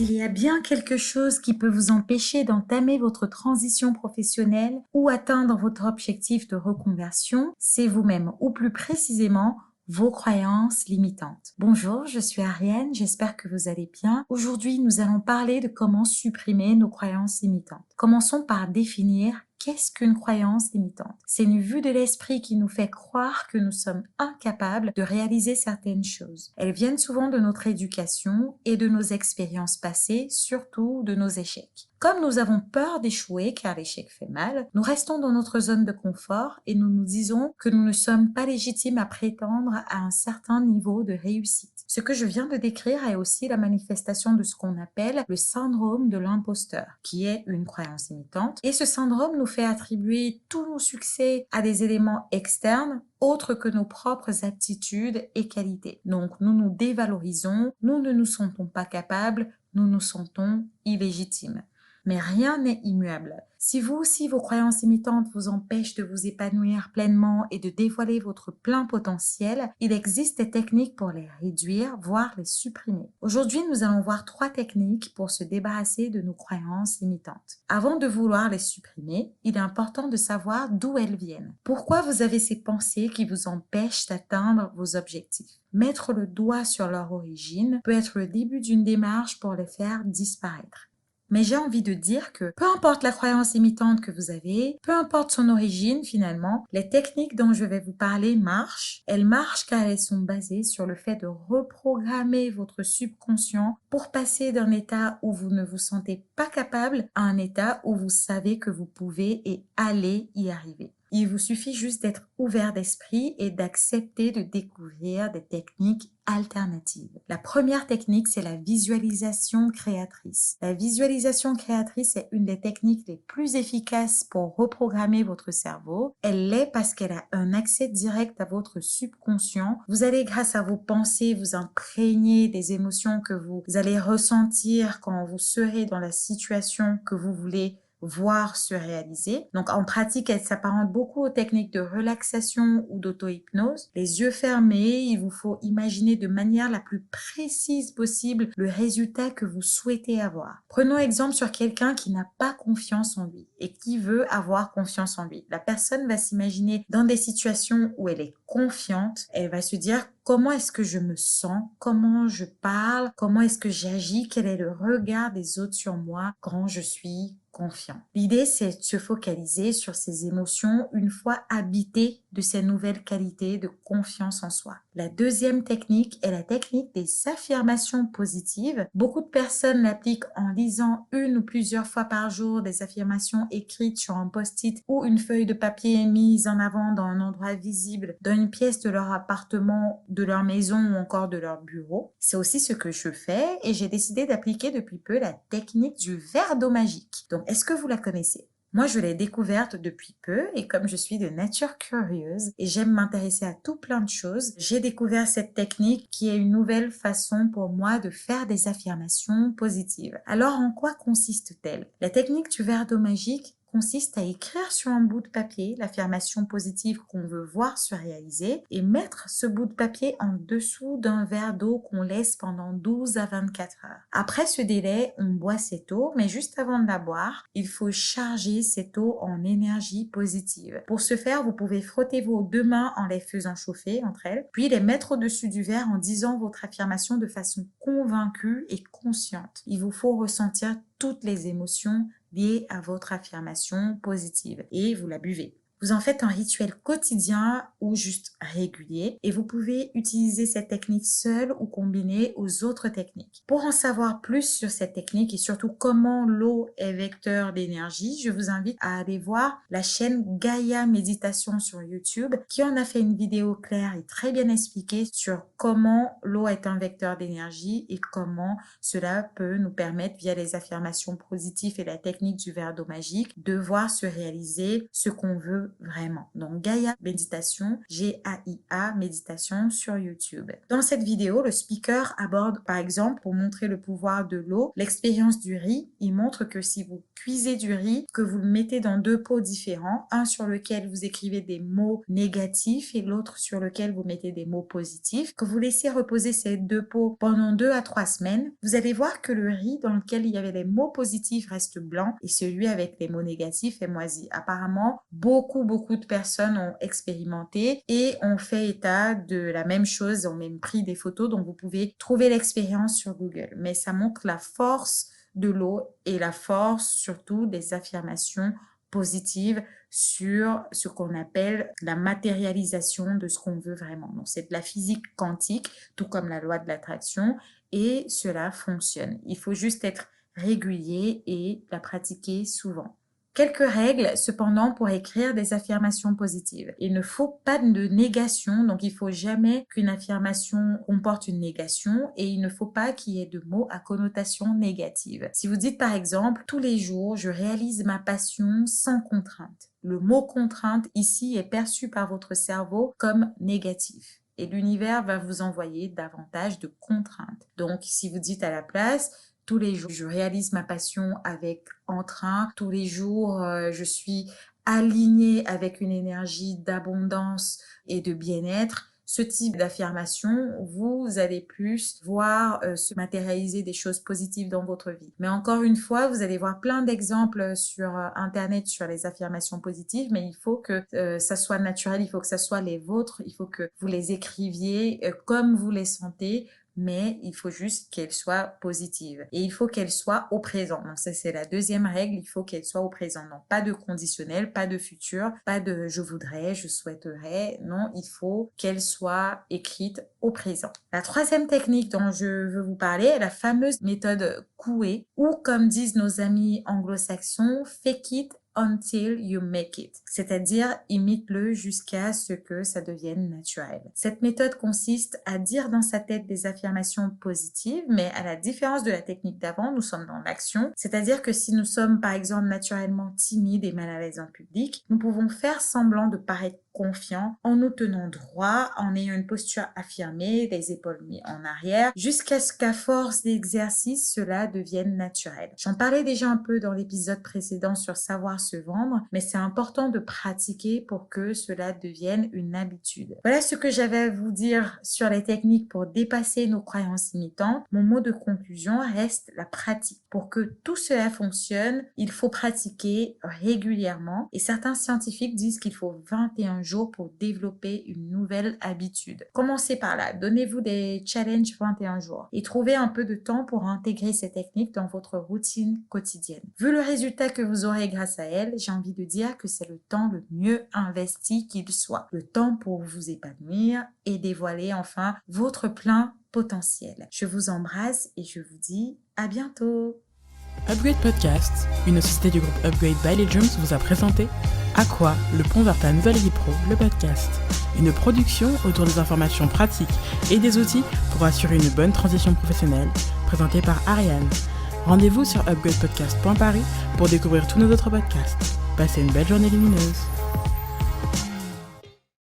S'il y a bien quelque chose qui peut vous empêcher d'entamer votre transition professionnelle ou atteindre votre objectif de reconversion, c'est vous-même, ou plus précisément, vos croyances limitantes. Bonjour, je suis Ariane, j'espère que vous allez bien. Aujourd'hui, nous allons parler de comment supprimer nos croyances limitantes. Commençons par définir qu'est-ce qu'une croyance limitante? C'est une vue de l'esprit qui nous fait croire que nous sommes incapables de réaliser certaines choses. Elles viennent souvent de notre éducation et de nos expériences passées, surtout de nos échecs. Comme nous avons peur d'échouer car l'échec fait mal, nous restons dans notre zone de confort et nous nous disons que nous ne sommes pas légitimes à prétendre à un certain niveau de réussite. Ce que je viens de décrire est aussi la manifestation de ce qu'on appelle le syndrome de l'imposteur, qui est une croyance limitante. Et ce syndrome nous fait attribuer tous nos succès à des éléments externes autres que nos propres aptitudes et qualités. Donc, nous nous dévalorisons, nous ne nous sentons pas capables, nous nous sentons illégitimes. Mais rien n'est immuable. Si vous aussi vos croyances limitantes vous empêchent de vous épanouir pleinement et de dévoiler votre plein potentiel, il existe des techniques pour les réduire, voire les supprimer. Aujourd'hui, nous allons voir 3 techniques pour se débarrasser de nos croyances limitantes. Avant de vouloir les supprimer, il est important de savoir d'où elles viennent. Pourquoi vous avez ces pensées qui vous empêchent d'atteindre vos objectifs? Mettre le doigt sur leur origine peut être le début d'une démarche pour les faire disparaître. Mais j'ai envie de dire que peu importe la croyance limitante que vous avez, peu importe son origine finalement, les techniques dont je vais vous parler marchent. Elles marchent car elles sont basées sur le fait de reprogrammer votre subconscient pour passer d'un état où vous ne vous sentez pas capable à un état où vous savez que vous pouvez et allez y arriver. Il vous suffit juste d'être ouvert d'esprit et d'accepter de découvrir des techniques alternatives. La première technique, c'est la visualisation créatrice. La visualisation créatrice est une des techniques les plus efficaces pour reprogrammer votre cerveau. Elle l'est parce qu'elle a un accès direct à votre subconscient. Vous allez, grâce à vos pensées, vous imprégner des émotions que vous allez ressentir quand vous serez dans la situation que vous voulez voir se réaliser. Donc en pratique, elle s'apparente beaucoup aux techniques de relaxation ou d'auto-hypnose. Les yeux fermés, il vous faut imaginer de manière la plus précise possible le résultat que vous souhaitez avoir. Prenons exemple sur quelqu'un qui n'a pas confiance en lui et qui veut avoir confiance en lui. La personne va s'imaginer dans des situations où elle est confiante. Elle va se dire comment est-ce que je me sens, comment je parle, comment est-ce que j'agis, quel est le regard des autres sur moi quand je suis confiant. L'idée, c'est de se focaliser sur ces émotions une fois habitées de ces nouvelles qualités de confiance en soi. La deuxième technique est la technique des affirmations positives. Beaucoup de personnes l'appliquent en lisant une ou plusieurs fois par jour des affirmations écrites sur un post-it ou une feuille de papier mise en avant dans un endroit visible dans une pièce de leur appartement, de leur maison ou encore de leur bureau. C'est aussi ce que je fais et j'ai décidé d'appliquer depuis peu la technique du verre d'eau magique. Donc, est-ce que vous la connaissez? Moi, je l'ai découverte depuis peu et comme je suis de nature curieuse et j'aime m'intéresser à tout plein de choses, j'ai découvert cette technique qui est une nouvelle façon pour moi de faire des affirmations positives. Alors, en quoi consiste-t-elle? La technique du verre d'eau magique consiste à écrire sur un bout de papier l'affirmation positive qu'on veut voir se réaliser et mettre ce bout de papier en dessous d'un verre d'eau qu'on laisse pendant 12 à 24 heures. Après ce délai, on boit cette eau, mais juste avant de la boire, il faut charger cette eau en énergie positive. Pour ce faire, vous pouvez frotter vos 2 mains en les faisant chauffer entre elles, puis les mettre au-dessus du verre en disant votre affirmation de façon convaincue et consciente. Il vous faut ressentir toutes les émotions liées à votre affirmation positive et vous la buvez. Vous en faites un rituel quotidien ou juste régulier et vous pouvez utiliser cette technique seule ou combinée aux autres techniques. Pour en savoir plus sur cette technique et surtout comment l'eau est vecteur d'énergie, je vous invite à aller voir la chaîne Gaïa Méditation sur YouTube qui en a fait une vidéo claire et très bien expliquée sur comment l'eau est un vecteur d'énergie et comment cela peut nous permettre via les affirmations positives et la technique du verre d'eau magique de voir se réaliser ce qu'on veut veut vraiment. Donc Gaïa Méditation, G-A-I-A Méditation sur YouTube. Dans cette vidéo, le speaker aborde par exemple, pour montrer le pouvoir de l'eau, l'expérience du riz. Il montre que si vous cuisez du riz, que vous le mettez dans 2 pots différents, un sur lequel vous écrivez des mots négatifs et l'autre sur lequel vous mettez des mots positifs, que vous laissez reposer ces 2 pots pendant 2 à 3 semaines, vous allez voir que le riz dans lequel il y avait les mots positifs reste blanc et celui avec les mots négatifs est moisi. Apparemment, beaucoup de personnes ont expérimenté et ont fait état de la même chose, ont même pris des photos, donc vous pouvez trouver l'expérience sur Google. Mais ça montre la force de l'eau et la force surtout des affirmations positives sur ce qu'on appelle la matérialisation de ce qu'on veut vraiment. Donc c'est de la physique quantique, tout comme la loi de l'attraction, et cela fonctionne. Il faut juste être régulier et la pratiquer souvent. Quelques règles, cependant, pour écrire des affirmations positives. Il ne faut pas de négation, donc il faut jamais qu'une affirmation comporte une négation et il ne faut pas qu'il y ait de mots à connotation négative. Si vous dites par exemple, tous les jours, je réalise ma passion sans contrainte. Le mot contrainte ici est perçu par votre cerveau comme négatif. Et l'univers va vous envoyer davantage de contraintes. Donc, si vous dites à la place, tous les jours, je réalise ma passion avec entrain. Tous les jours, je suis alignée avec une énergie d'abondance et de bien-être. Ce type d'affirmation, vous allez plus voir se matérialiser des choses positives dans votre vie. Mais encore une fois, vous allez voir plein d'exemples sur Internet sur les affirmations positives, mais il faut que ça soit naturel, il faut que ça soit les vôtres, il faut que vous les écriviez comme vous les sentez, mais il faut juste qu'elle soit positive. Et il faut qu'elle soit au présent. Donc ça, c'est la deuxième règle, il faut qu'elle soit au présent. Donc pas de conditionnel, pas de futur, pas de je voudrais, je souhaiterais. Non, il faut qu'elle soit écrite au présent. La troisième technique dont je veux vous parler est la fameuse méthode Coué, ou comme disent nos amis anglo-saxons, fake it until you make it, c'est-à-dire imite-le jusqu'à ce que ça devienne naturel. Cette méthode consiste à dire dans sa tête des affirmations positives, mais à la différence de la technique d'avant, nous sommes dans l'action, c'est-à-dire que si nous sommes par exemple naturellement timides et mal à l'aise en public, nous pouvons faire semblant de paraître confiants en nous tenant droit, en ayant une posture affirmée, les épaules mises en arrière, jusqu'à ce qu'à force d'exercice, cela devienne naturel. J'en parlais déjà un peu dans l'épisode précédent sur savoir se vendre, mais c'est important de pratiquer pour que cela devienne une habitude. Voilà ce que j'avais à vous dire sur les techniques pour dépasser nos croyances limitantes. Mon mot de conclusion reste la pratique. Pour que tout cela fonctionne, il faut pratiquer régulièrement et certains scientifiques disent qu'il faut 21 jours pour développer une nouvelle habitude. Commencez par là, donnez-vous des challenges 21 jours et trouvez un peu de temps pour intégrer ces techniques dans votre routine quotidienne. Vu le résultat que vous aurez grâce à elles, j'ai envie de dire que c'est le temps le mieux investi qu'il soit. Le temps pour vous épanouir et dévoiler enfin votre plein potentiel. Je vous embrasse et je vous dis à bientôt. Upgrade Podcast, une société du groupe Upgrade by Legends vous a présenté À quoi le pont vers ta nouvelle vie pro, le podcast. Une production autour des informations pratiques et des outils pour assurer une bonne transition professionnelle, présentée par Ariane. Rendez-vous sur upgradepodcast.paris pour découvrir tous nos autres podcasts. Passez une belle journée lumineuse.